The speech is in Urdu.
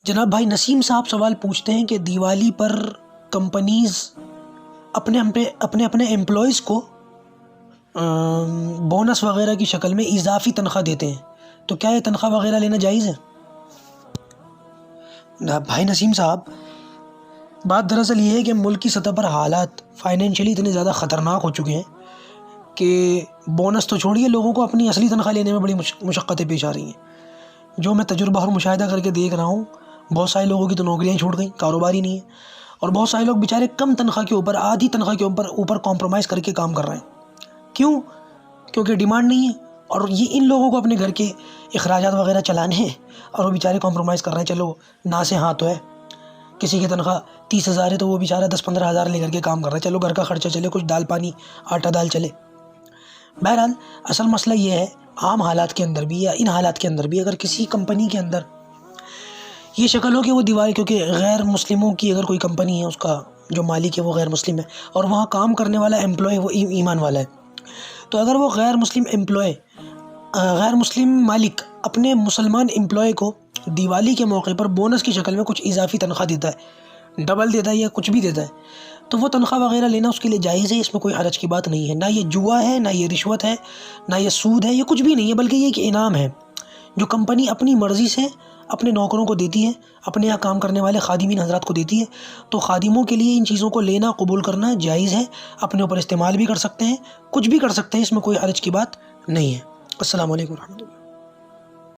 جناب بھائی نسیم صاحب سوال پوچھتے ہیں کہ دیوالی پر کمپنیز اپنے اپنے امپلائیز کو بونس وغیرہ کی شکل میں اضافی تنخواہ دیتے ہیں، تو کیا یہ تنخواہ وغیرہ لینا جائز ہے؟ بھائی نسیم صاحب، بات دراصل یہ ہے کہ ملک کی سطح پر حالات فائنینشلی اتنے زیادہ خطرناک ہو چکے ہیں کہ بونس تو چھوڑیے، لوگوں کو اپنی اصلی تنخواہ لینے میں بڑی مشقتیں پیش آ رہی ہیں۔ جو میں تجربہ اور مشاہدہ کر کے دیکھ رہا ہوں، بہت سارے لوگوں کی تو نوکریاں چھوٹ گئیں، کاروبار ہی نہیں ہے، اور بہت سارے لوگ بیچارے کم تنخواہ کے اوپر، آدھی تنخواہ کے اوپر کمپرومائز کر کے کام کر رہے ہیں۔ کیوں؟ کیونکہ ڈیمانڈ نہیں ہے، اور یہ ان لوگوں کو اپنے گھر کے اخراجات وغیرہ چلانے ہیں، اور وہ بیچارے کمپرومائز کر رہے ہیں۔ چلو نا سے ہاں تو ہے، کسی کی تنخواہ 30,000 ہے تو وہ بیچارہ 10-15,000 لے کر کے کام کر رہا ہے، چلو گھر کا خرچہ چلے، کچھ دال پانی آٹا دال چلے۔ بہرحال اصل مسئلہ یہ ہے، عام حالات کے اندر بھی یا ان حالات کے اندر بھی، اگر کسی کمپنی کے اندر یہ شکل ہو کہ وہ دیوالی، کیونکہ غیر مسلموں کی اگر کوئی کمپنی ہے، اس کا جو مالک ہے وہ غیر مسلم ہے، اور وہاں کام کرنے والا امپلائی وہ ایمان والا ہے، تو اگر وہ غیر مسلم مالک اپنے مسلمان امپلائی کو دیوالی کے موقع پر بونس کی شکل میں کچھ اضافی تنخواہ دیتا ہے، ڈبل دیتا ہے یا کچھ بھی دیتا ہے، تو وہ تنخواہ وغیرہ لینا اس کے لیے جائز ہے، اس میں کوئی حرج کی بات نہیں ہے۔ نہ یہ جوا ہے، نہ یہ رشوت ہے، نہ یہ سود ہے، یہ کچھ بھی نہیں ہے، بلکہ یہ ایک انعام ہے جو کمپنی اپنی مرضی سے اپنے نوکروں کو دیتی ہے، اپنے یہاں کام کرنے والے خادمین حضرات کو دیتی ہے، تو خادموں کے لیے ان چیزوں کو لینا قبول کرنا جائز ہے، اپنے اوپر استعمال بھی کر سکتے ہیں، کچھ بھی کر سکتے ہیں، اس میں کوئی حرج کی بات نہیں ہے۔ السلام علیکم ورحمۃ اللہ۔